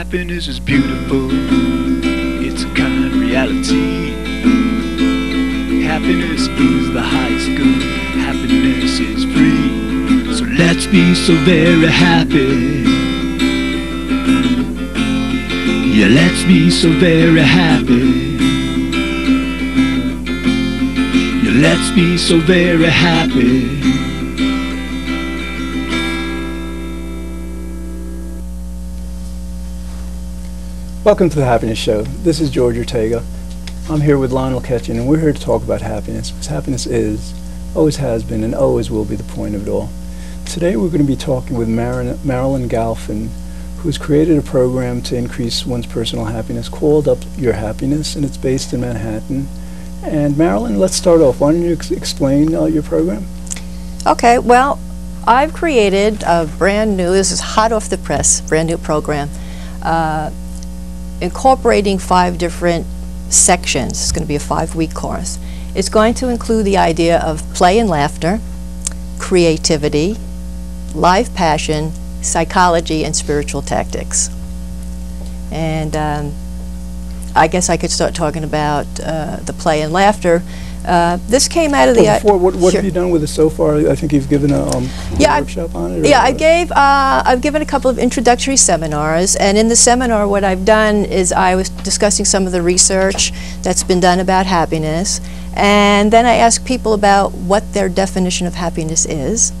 Happiness is beautiful, it's a kind reality. Happiness is the highest good, happiness is free. So let's be so very happy. Yeah, let's be so very happy. Yeah, let's be so very happy. Welcome to the Happiness Show. This is George Ortega. I'm here with Lionel Ketchen, and we're here to talk about happiness, because happiness is, always has been, and always will be the point of it all. Today we're going to be talking with Marilyn Galfin, who's created a program to increase one's personal happiness called Up Your Happiness, and it's based in Manhattan. And Marilyn, let's start off. Why don't you explain your program? Okay, well, I've created a brand new, this is hot off the press, brand new program, incorporating 5 different sections. It's going to be a 5-week course. It's going to include the idea of play and laughter, creativity, live passion, psychology, and spiritual tactics. And I guess I could start talking about the play and laughter. This came out of what have you done with it so far? I think you've given a workshop on it? Yeah, I've given a couple of introductory seminars, and in the seminar what I've done is I was discussing some of the research that's been done about happiness, and then I asked people about what their definition of happiness is,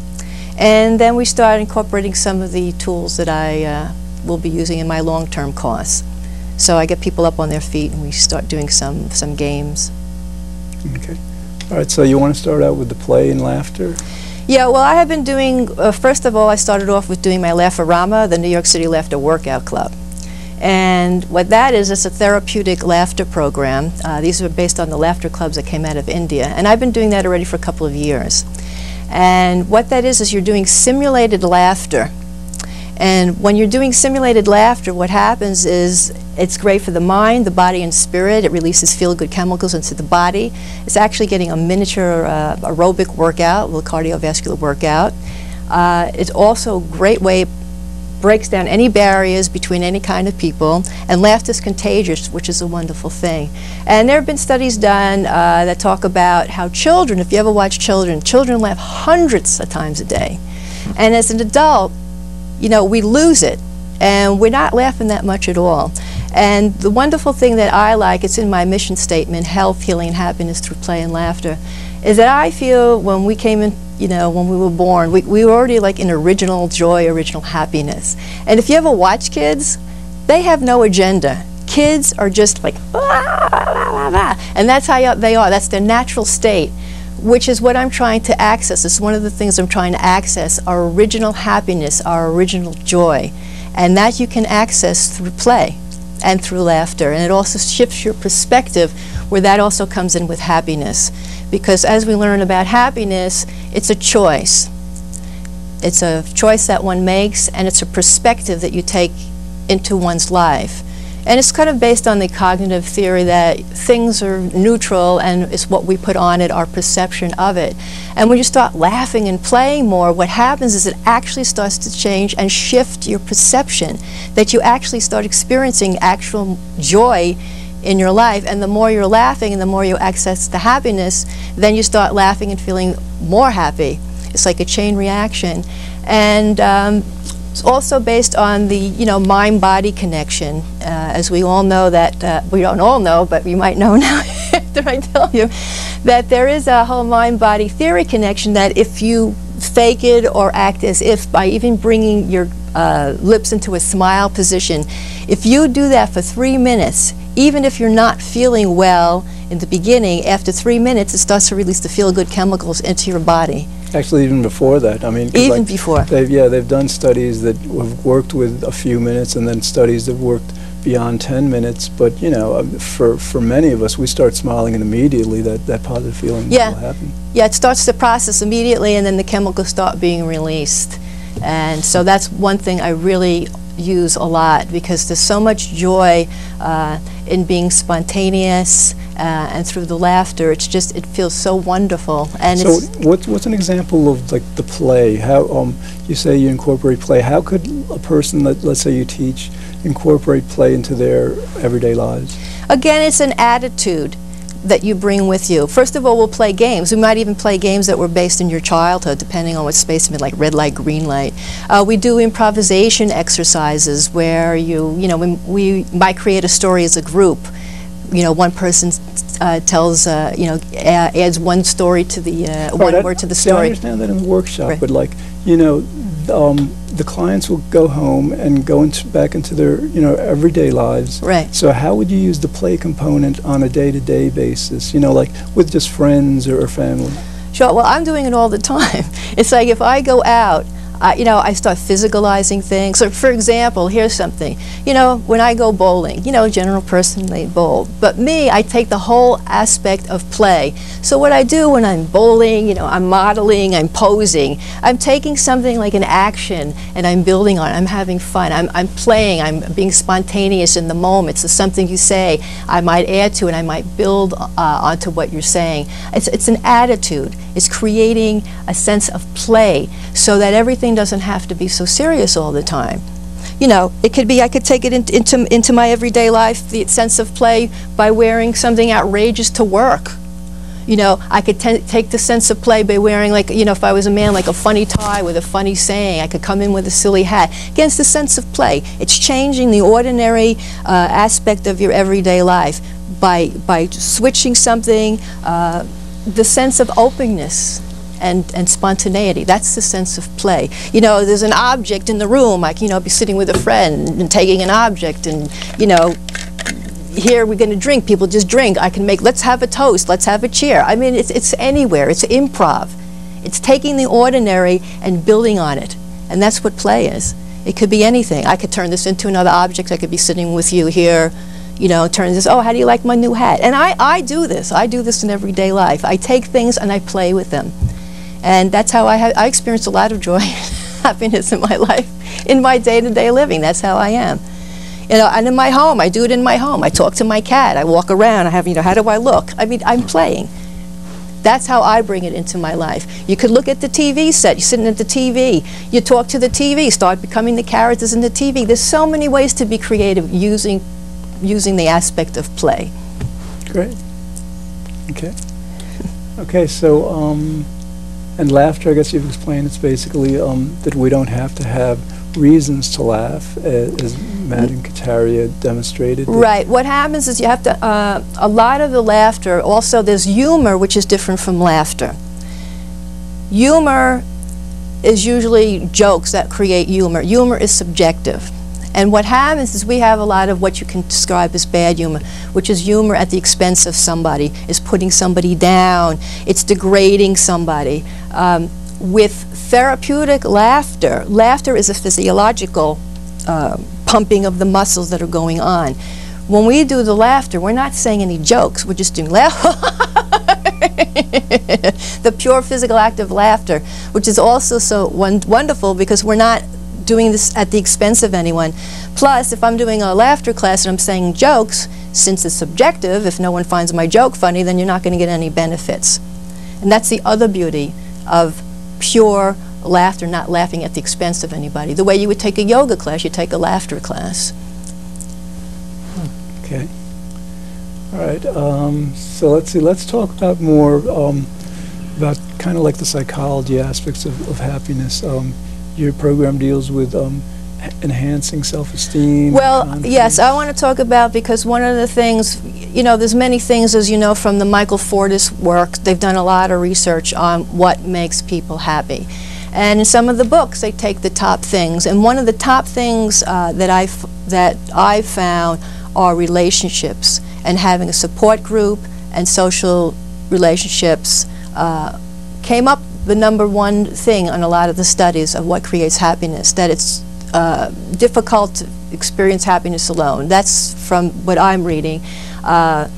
and then we started incorporating some of the tools that I will be using in my long-term course. So I get people up on their feet and we start doing some games. Okay. All right, so you want to start out with the play and laughter? Yeah, well, I have been doing, first of all, I started off with doing my Laugh-O-Rama, the New York City Laughter Workout Club. And what that is, it's a therapeutic laughter program. These are based on the laughter clubs that came out of India. And I've been doing that already for a couple of years. And what that is you're doing simulated laughter. And when you're doing simulated laughter, what happens is it's great for the mind, the body, and spirit. It releases feel-good chemicals into the body. It's actually getting a miniature aerobic workout, a little cardiovascular workout. It's also a great way, it breaks down any barriers between any kind of people, and laughter is contagious, which is a wonderful thing. And there have been studies done that talk about how children, if you ever watch children laugh hundreds of times a day. And as an adult, you know, we lose it, and we're not laughing that much at all. And the wonderful thing that I like, it's in my mission statement, health, healing, and happiness through play and laughter, is that I feel when we came in, you know, when we were born, we were already like in original joy, original happiness. And if you ever watch kids, they have no agenda. Kids are just like, blah, blah, blah, blah. And that's how they are. That's their natural state, which is what I'm trying to access. It's one of the things I'm trying to access, our original happiness, our original joy. And that you can access through play and through laughter. And it also shifts your perspective, where that also comes in with happiness. Because as we learn about happiness, it's a choice. It's a choice that one makes, and it's a perspective that you take into one's life. And it's kind of based on the cognitive theory that things are neutral and it's what we put on it, our perception of it. And when you start laughing and playing more, what happens is it actually starts to change and shift your perception, that you actually start experiencing actual joy in your life. And the more you're laughing and the more you access the happiness, then you start laughing and feeling more happy. It's like a chain reaction. And it's also based on the, you know, mind-body connection. As we all know that, we don't all know, but we might know now after I tell you, that there is a whole mind-body theory connection, that if you fake it or act as if by even bringing your lips into a smile position, if you do that for 3 minutes, even if you're not feeling well in the beginning, after 3 minutes it starts to release the feel-good chemicals into your body. Actually, even before that, I mean, even like before. They've done studies that have worked with a few minutes, and then studies that worked beyond 10 minutes. But you know, for many of us, we start smiling, and immediately that positive feeling will happen. Yeah, it starts the process immediately, and then the chemicals start being released. And so that's one thing I really use a lot, because there's so much joy in being spontaneous and through the laughter. It's just, it feels so wonderful. And so what's an example of like the play? How you say you incorporate play. How could a person that, let's say you teach, incorporate play into their everyday lives? Again, it's an attitude that you bring with you. First of all, we'll play games. We might even play games that were based in your childhood, depending on what space you're in, like red light, green light. We do improvisation exercises where we might create a story as a group. One person tells, adds one story to the, one word to the story. I understand that in the workshop, right. But like, the clients will go home and go back into their, everyday lives. Right. So how would you use the play component on a day-to-day basis, like with just friends or family? Sure. Well, I'm doing it all the time. It's like if I go out, I start physicalizing things. So, for example, here's something. When I go bowling, general person, they bowl. But me, I take the whole aspect of play. So what I do when I'm bowling, I'm modeling, I'm posing. I'm taking something like an action and I'm building on it. I'm having fun. I'm playing. I'm being spontaneous in the moment. So something you say, I might add to it. I might build onto what you're saying. It's an attitude. It's creating a sense of play so that everything doesn't have to be so serious all the time. It could be, I could take it into my everyday life, the sense of play, by wearing something outrageous to work. I could take the sense of play by wearing, like, if I was a man, like a funny tie with a funny saying. I could come in with a silly hat. Again, it's the sense of play. It's changing the ordinary aspect of your everyday life by switching something, the sense of openness and spontaneity. That's the sense of play. There's an object in the room. I can, be sitting with a friend and taking an object and, here we're going to drink. People just drink. I can make, let's have a toast. Let's have a cheer. I mean, it's anywhere. It's improv. It's taking the ordinary and building on it. And that's what play is. It could be anything. I could turn this into another object. I could be sitting with you here, turn this, oh, how do you like my new hat? And I do this. I do this in everyday life. I take things and I play with them. And that's how I experience a lot of joy and happiness in my life, in my day-to-day living. That's how I am. And in my home, I do it in my home. I talk to my cat. I walk around. I have, how do I look? I mean, I'm playing. That's how I bring it into my life. You could look at the TV set. You're sitting at the TV. You talk to the TV. Start becoming the characters in the TV. There's so many ways to be creative using the aspect of play. Great. Okay. Okay, so, and laughter, I guess you've explained, it's basically that we don't have to have reasons to laugh, as Matt and Kataria demonstrated. Right. What happens is you have to, a lot of the laughter, also there's humor, which is different from laughter. Humor is usually jokes that create humor. Humor is subjective. And what happens is we have a lot of what you can describe as bad humor, which is humor at the expense of somebody, is putting somebody down, it's degrading somebody. With therapeutic laughter, laughter is a physiological pumping of the muscles that are going on. When we do the laughter, we're not saying any jokes, we're just doing laugh. The pure physical act of laughter, which is also so wonderful because we're not doing this at the expense of anyone. Plus, if I'm doing a laughter class and I'm saying jokes, since it's subjective, if no one finds my joke funny, then you're not going to get any benefits. And that's the other beauty of pure laughter, not laughing at the expense of anybody. The way you would take a yoga class, you take a laughter class. Okay. All right. So let's see. Let's talk about more about kind of like the psychology aspects of happiness. Your program deals with enhancing self-esteem. Well, confidence. yes, I want to talk about, because one of the things, there's many things, as you know, from the Michael Fortis work. They've done a lot of research on what makes people happy. And in some of the books, they take the top things. And one of the top things that I found are relationships, and having a support group and social relationships came up the #1 thing on a lot of the studies of what creates happiness, that it's difficult to experience happiness alone. That's from what I'm reading. How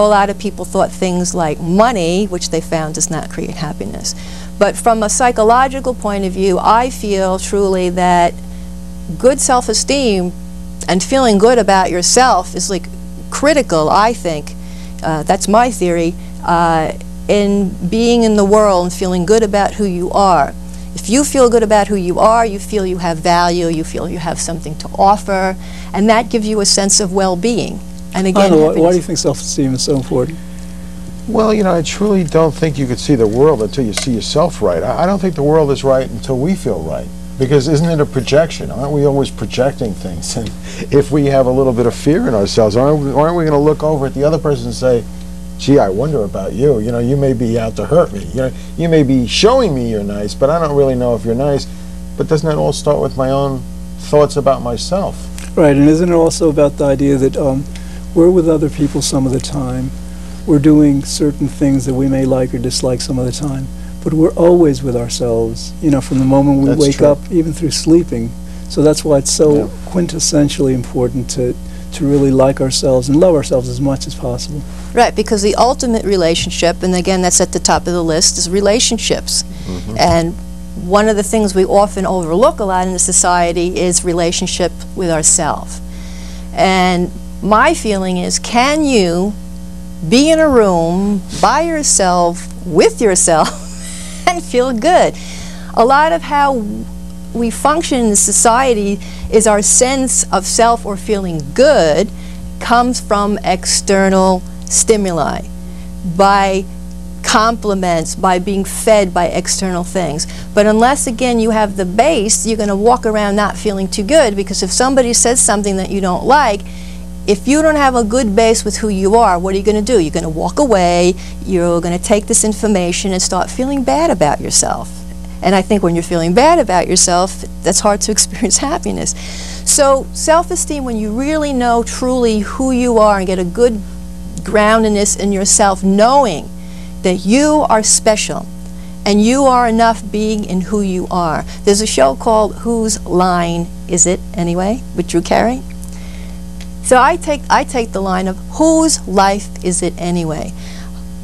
a lot of people thought things like money, which they found does not create happiness. But from a psychological point of view, I feel truly that good self-esteem and feeling good about yourself is like critical, I think, that's my theory, in being in the world and feeling good about who you are. If you feel good about who you are, you feel you have value, you feel you have something to offer, and that gives you a sense of well-being. And again, why do you think self-esteem is so important? Well, you know, I truly don't think you could see the world until you see yourself right. I don't think the world is right until we feel right. Because isn't it a projection? Aren't we always projecting things? And if we have a little bit of fear in ourselves, aren't we going to look over at the other person and say, gee, I wonder about you. You know, you may be out to hurt me. You know, you may be showing me you're nice, but I don't really know if you're nice. But doesn't that all start with my own thoughts about myself? Right, and isn't it also about the idea that we're with other people some of the time, we're doing certain things that we may like or dislike some of the time, but we're always with ourselves, you know, from the moment we wake up, even through sleeping. So that's why it's so quintessentially important to really like ourselves and love ourselves as much as possible. Right, because the ultimate relationship, and again that's at the top of the list, is relationships. And one of the things we often overlook a lot in the society is relationship with ourselves. And my feeling is, can you be in a room by yourself, with yourself, and feel good? A lot of how we function in the society is our sense of self or feeling good comes from external stimuli, by compliments, by being fed by external things. But unless, again, you have the base, you're going to walk around not feeling too good, because if somebody says something that you don't like, if you don't have a good base with who you are, what are you going to do? You're going to walk away, you're going to take this information and start feeling bad about yourself. And I think when you're feeling bad about yourself, that's hard to experience happiness. So self-esteem, when you really know truly who you are and get a good groundedness in yourself, knowing that you are special and you are enough being in who you are. There's a show called Whose Line Is It Anyway? With Drew Carey. So I take the line of whose life is it anyway?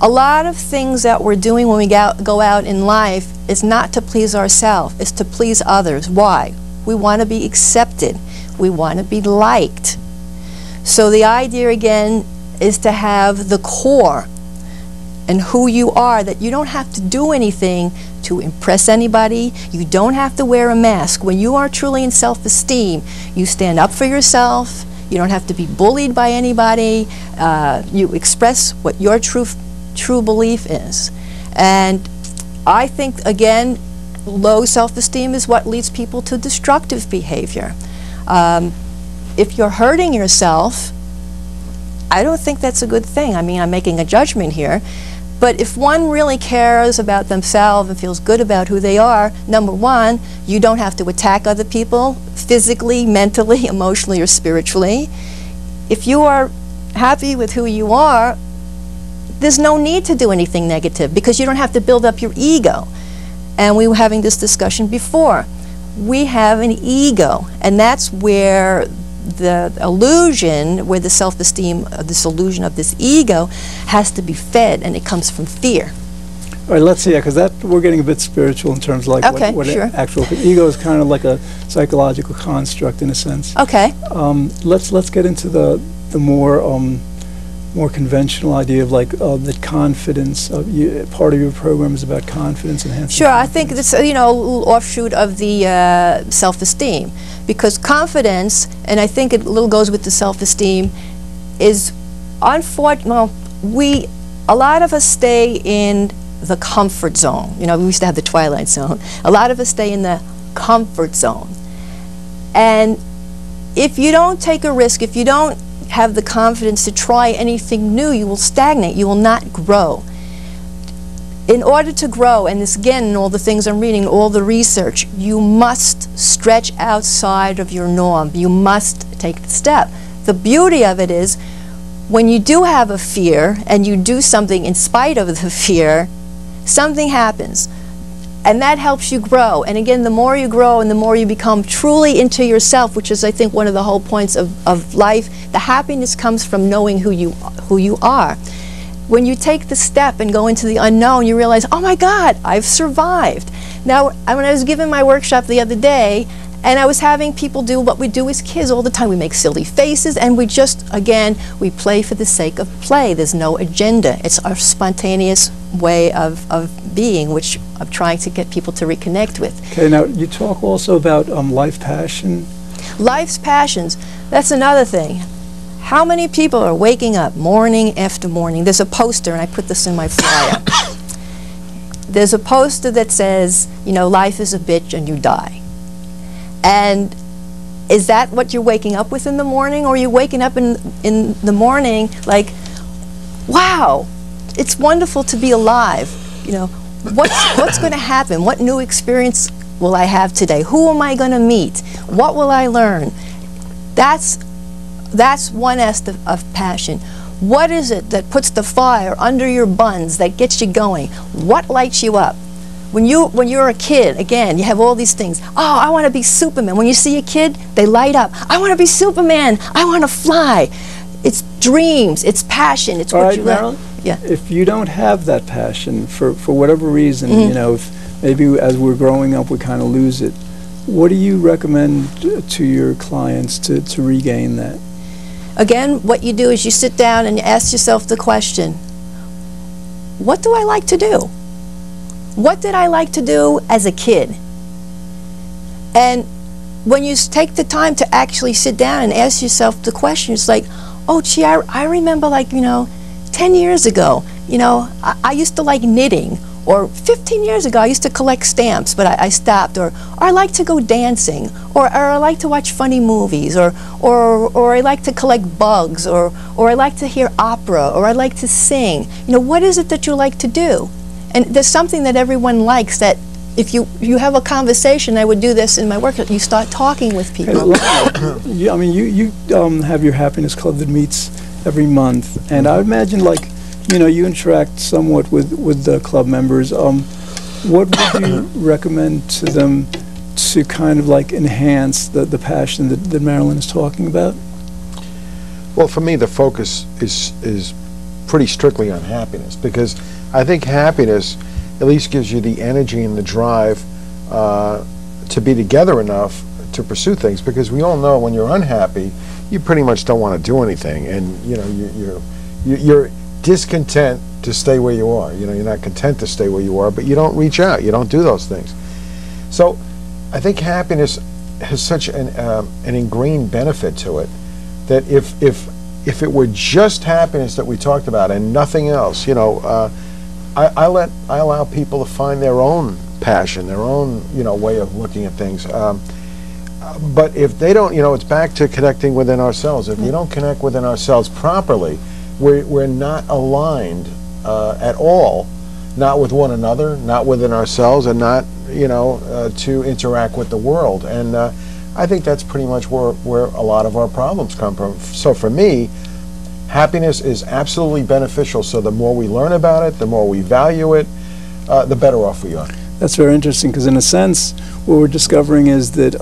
A lot of things that we're doing when we go out in life is not to please ourselves, it's to please others. Why? We want to be accepted. We want to be liked. So the idea again is to have the core and who you are, that you don't have to do anything to impress anybody. You don't have to wear a mask. When you are truly in self-esteem, you stand up for yourself. You don't have to be bullied by anybody. You express what your true belief is. And I think, again, low self-esteem is what leads people to destructive behavior. If you're hurting yourself, I don't think that's a good thing. I mean, I'm making a judgment here. But if one really cares about themselves and feels good about who they are, number one, you don't have to attack other people physically, mentally, emotionally, or spiritually. If you are happy with who you are, there's no need to do anything negative, because you don't have to build up your ego. And we were having this discussion before. We have an ego, and that's where the illusion, where the self-esteem, this illusion of this ego has to be fed, and it comes from fear. All right, let's see, because we're getting a bit spiritual in terms of like what sure. Actual ego is kind of like a psychological construct in a sense. Okay. Let's get into the more conventional idea of like the confidence. Part of your program is about confidence enhancement. Sure, I think it's a little offshoot of the self-esteem, because confidence, and I think it little goes with the self-esteem, is unfortunate. Well, a lot of us stay in the comfort zone. You know, we used to have the Twilight Zone. A lot of us stay in the comfort zone, and if you don't take a risk, if you don't have the confidence to try anything new, you will stagnate. You will not grow. In order to grow, and this again in all the things I'm reading, all the research, you must stretch outside of your norm. You must take the step. The beauty of it is, when you do have a fear and you do something in spite of the fear, something happens. And that helps you grow. And again, the more you grow and the more you become truly into yourself, which is, I think, one of the whole points of life, the happiness comes from knowing who you are. When you take the step and go into the unknown, you realize, oh my God, I've survived. Now, when I was giving my workshop the other day, And I was having people do what we do as kids all the time. We make silly faces, and we just, again, we play for the sake of play. There's no agenda. It's our spontaneous way of being, which I'm trying to get people to reconnect with. Okay, now you talk also about life passion. Life's passions, that's another thing. How many people are waking up morning after morning? There's a poster, and I put this in my flyer. There's a poster that says, you know, life is a bitch and you die. And is that what you're waking up with in the morning? Or are you waking up in the morning like, wow, it's wonderful to be alive. You know, what's going to happen? What new experience will I have today? Who am I going to meet? What will I learn? That's one aspect of passion. What is it that puts the fire under your buns, that gets you going? What lights you up? When you're a kid, again, you have all these things. Oh, I want to be Superman. When you see a kid, they light up. I want to be Superman. I want to fly. It's dreams. It's passion. It's what you Marilyn? Yeah. If you don't have that passion for whatever reason, you know, if maybe as we're growing up we kind of lose it, what do you recommend to your clients to regain that? Again, what you do is you sit down and you ask yourself the question, what do I like to do? What did I like to do as a kid? And when you take the time to actually sit down and ask yourself the question, it's like, oh, gee, I remember, like, you know, 10 years ago, you know, I used to like knitting. Or 15 years ago, I used to collect stamps, but I stopped. Or I like to go dancing. Or I like to watch funny movies. Or I like to collect bugs. Or I like to hear opera. Or I like to sing. You know, what is it that you like to do? And there's something that everyone likes that if you have a conversation, I would do this in my work, you start talking with people. Hey, I mean, you have your happiness club that meets every month. And I imagine, like, you know, you interact somewhat with the club members. What would you recommend to them to kind of like enhance the passion that Marilyn is talking about? Well, for me, the focus is pretty strictly on happiness, because I think happiness at least gives you the energy and the drive to be together enough to pursue things, because we all know when you're unhappy, you pretty much don't want to do anything, and you know you're discontent to stay where you are. You know, you're not content to stay where you are, but you don't reach out. You don't do those things. So I think happiness has such an ingrained benefit to it that if it were just happiness that we talked about and nothing else, you know, I allow people to find their own passion, their own, you know, way of looking at things. But if they don't, you know, it's back to connecting within ourselves. If we don't connect within ourselves properly, we're not aligned at all, not with one another, not within ourselves, and not, you know, to interact with the world. And I think that's pretty much where a lot of our problems come from. So for me, happiness is absolutely beneficial. So the more we learn about it, the more we value it, the better off we are. That's very interesting, because in a sense, what we're discovering is that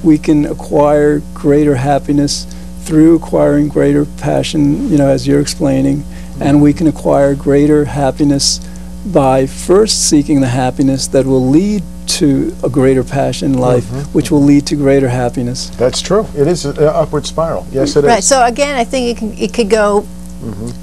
we can acquire greater happiness through acquiring greater passion, you know, as you're explaining, and we can acquire greater happiness by first seeking the happiness that will lead to a greater passion in life, which will lead to greater happiness. That's true. It is an upward spiral. Yes, it is. Right. So again, I think it could go.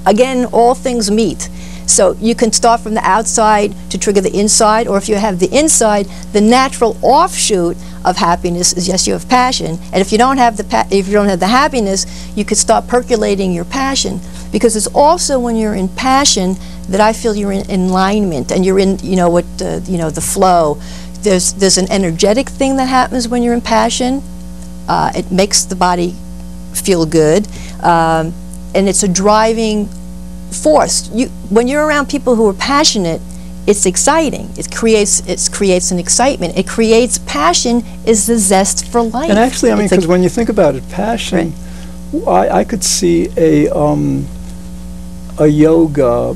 Again, all things meet. So you can start from the outside to trigger the inside, or if you have the inside, the natural offshoot of happiness is, yes, you have passion, and if you don't have the happiness, you could start percolating your passion, because it's also when you're in passion that I feel you're in alignment and you're in, you know, what you know, the flow. There's an energetic thing that happens when you're in passion. It makes the body feel good, and it's a driving force. When you're around people who are passionate, it's exciting. It creates an excitement. It creates passion is the zest for life. And actually, I mean, because when you think about it, passion, I could see a yoga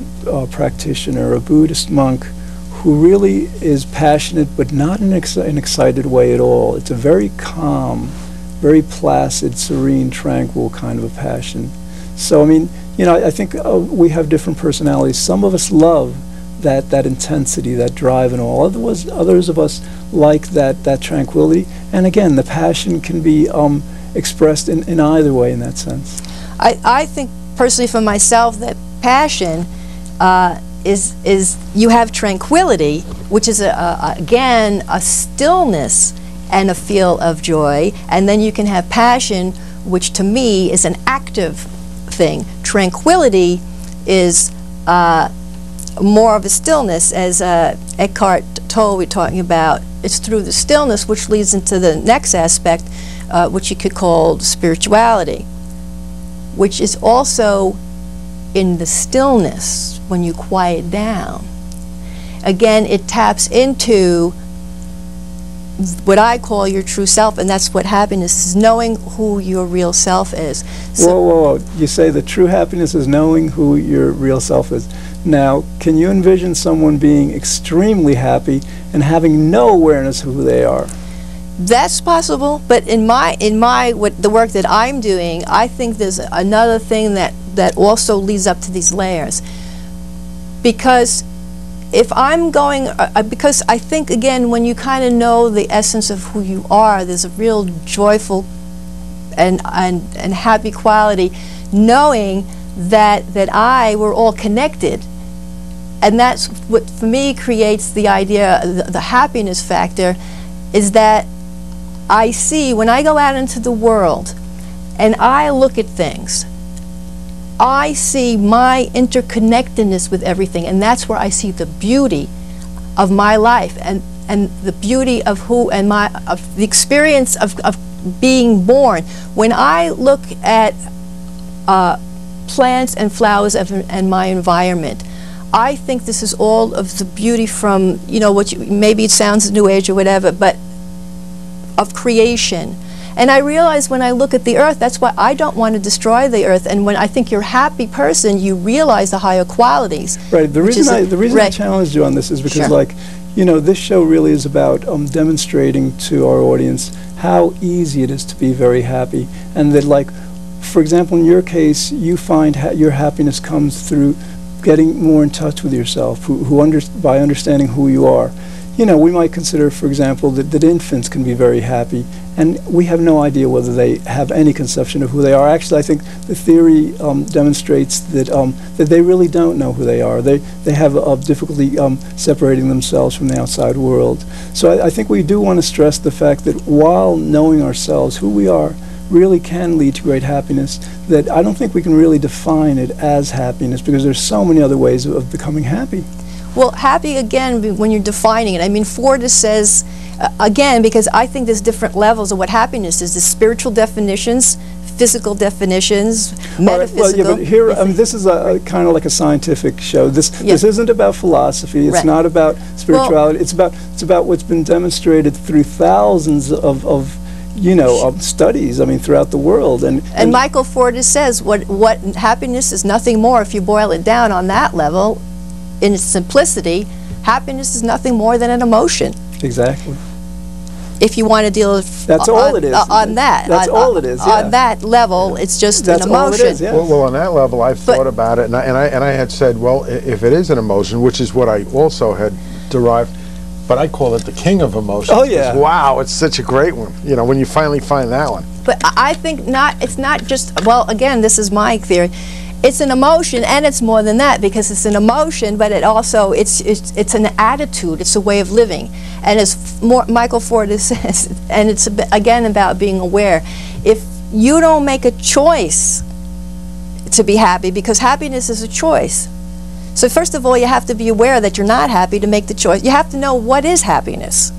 practitioner, a Buddhist monk, who really is passionate, but not in an excited way at all. It's a very calm, very placid, serene, tranquil kind of a passion. So, I mean, you know, I think we have different personalities. Some of us love that intensity, that drive and all. Others of us like that tranquility. And again, the passion can be expressed in either way in that sense. I think personally for myself that passion is you have tranquility, which is again a stillness and a feel of joy, and then you can have passion, which to me is an active thing. Tranquility is more of a stillness, as Eckhart Tolle we're talking about. It's through the stillness which leads into the next aspect, which you could call spirituality, which is also in the stillness when you quiet down. Again, it taps into what I call your true self, and that's what happiness is, knowing who your real self is. So whoa. You say the true happiness is knowing who your real self is. Now, can you envision someone being extremely happy and having no awareness of who they are? That's possible, but in the work that I'm doing, I think there's another thing that also leads up to these layers. Because if I'm going, because I think again, when you kind of know the essence of who you are, there's a real joyful and happy quality, knowing that we're all connected. And that's what, for me, creates the idea, the happiness factor, is that I see, when I go out into the world and I look at things, I see my interconnectedness with everything, and that's where I see the beauty of my life and the beauty of who and of the experience of being born. When I look at plants and flowers and my environment, I think this is all of the beauty from, you know, maybe it sounds new age or whatever, but of creation. And I realize when I look at the earth, that's why I don't want to destroy the earth. And when I think you're a happy person, you realize the higher qualities. Right. The reason I challenged you on this is because, like, you know, this show really is about demonstrating to our audience how easy it is to be very happy, and that, like, for example, in your case, you find your happiness comes through getting more in touch with yourself, by understanding who you are. You know, we might consider, for example, that infants can be very happy, and we have no idea whether they have any conception of who they are. Actually, I think the theory demonstrates that they really don't know who they are. They have difficulty separating themselves from the outside world. So I think we do want to stress the fact that while knowing ourselves, who we are, really can lead to great happiness, that I don't think we can really define it as happiness, because there's so many other ways of becoming happy. Well, happy, again, when you're defining it, I mean, Ford says, again, because I think there's different levels of what happiness is. There's spiritual definitions, physical definitions, metaphysical. Well, yeah, but here, this is kind of like a scientific show. This isn't about philosophy. It's not about spirituality. Well, it's about what's been demonstrated through thousands of studies, I mean, throughout the world. And Michael Ford says what happiness is nothing more, if you boil it down on that level, in its simplicity, happiness is nothing more than an emotion. Exactly. If you want to deal with that's all it is. On that. That's all it is. Yeah. On that level, it's just that's an emotion. All it is, yes. Well, on that level, I've thought about it, and I had said, well, if it is an emotion, which is what I also had derived, but I call it the king of emotions. Oh yeah! Wow, it's such a great one. You know, when you finally find that one. But I think it's not just. Well, again, this is my theory. It's an emotion, and it's more than that, because it's an emotion, but it also it's an attitude. It's a way of living, and as Michael Ford says, and it's again about being aware. If you don't make a choice to be happy, because happiness is a choice. So first of all, you have to be aware that you're not happy to make the choice. You have to know what is happiness,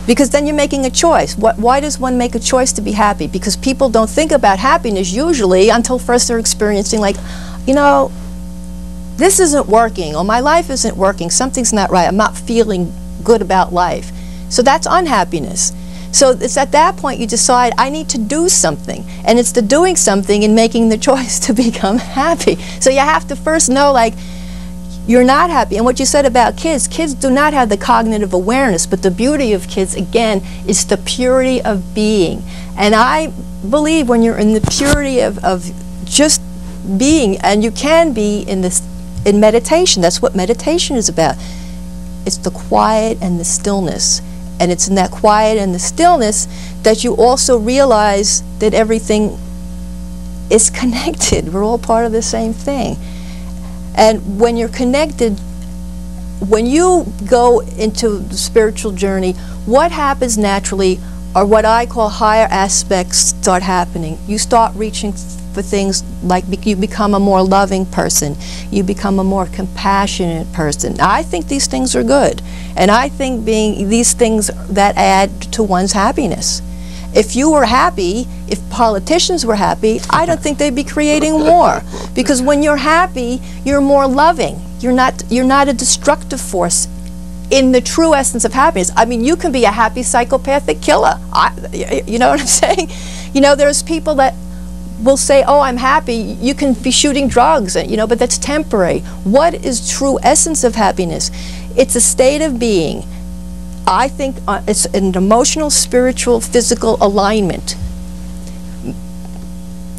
because then you're making a choice. Why does one make a choice to be happy? Because people don't think about happiness usually until first they're experiencing, like, you know, this isn't working, or my life isn't working, something's not right, I'm not feeling good about life. So that's unhappiness. So it's at that point you decide, I need to do something. And it's the doing something and making the choice to become happy. So you have to first know, like, you're not happy. And what you said about kids do not have the cognitive awareness, but the beauty of kids, again, is the purity of being. And I believe when you're in the purity of just being, and you can be in this in meditation. That's what meditation is about. It's the quiet and the stillness. And it's in that quiet and the stillness that you also realize that everything is connected. We're all part of the same thing. And when you're connected, when you go into the spiritual journey, what happens naturally are what I call higher aspects start happening. You start reaching for things like you become a more loving person, you become a more compassionate person. I think these things are good, and I think being these things that add to one's happiness. If you were happy, if politicians were happy, I don't think they'd be creating war, because when you're happy, you're more loving. You're not a destructive force in the true essence of happiness. I mean, you can be a happy psychopathic killer. You know what I'm saying? You know, there's people that will say, oh, I'm happy. You can be shooting drugs, you know, but that's temporary. What is true essence of happiness? It's a state of being. I think it's an emotional, spiritual, physical alignment.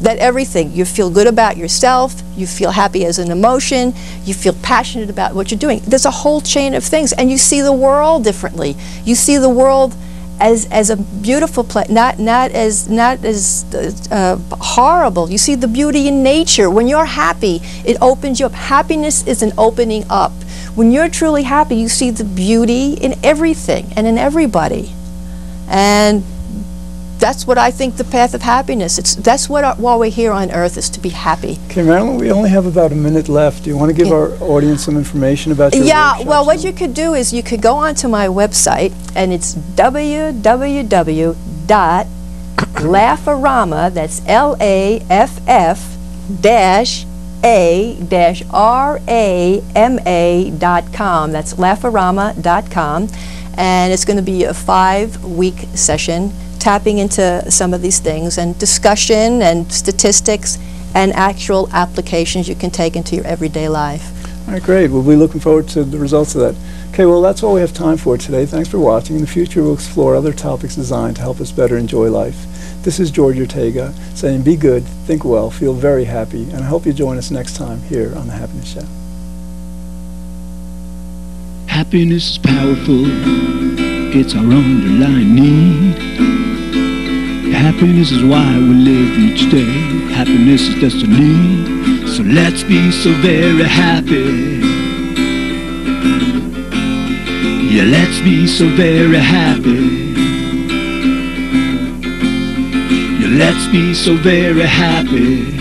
That everything, you feel good about yourself, you feel happy as an emotion, you feel passionate about what you're doing. There's a whole chain of things, and you see the world differently. You see the world as a beautiful place, not as horrible. You see the beauty in nature. When you're happy, it opens you up. Happiness is an opening up. When you're truly happy, you see the beauty in everything and in everybody. And that's what I think the path of happiness. That's what while we're here on earth is to be happy. Okay, Marilyn, we only have about a minute left. Do you want to give our audience some information about your workshops? Well, what you could do is you could go onto my website, and it's www.laugharama, that's LAFF-A-RAMA.com. That's laugharama.com, and it's going to be a 5-week session, tapping into some of these things, and discussion and statistics and actual applications you can take into your everyday life. All right, great. We'll be looking forward to the results of that. Okay, well, that's all we have time for today. Thanks for watching. In the future, we'll explore other topics designed to help us better enjoy life. This is George Ortega saying be good, think well, feel very happy, and I hope you join us next time here on The Happiness Show. Happiness is powerful. It's our underlying need. Happiness is why we live each day. Happiness is destiny. So let's be so very happy. Yeah, let's be so very happy. Yeah, let's be so very happy.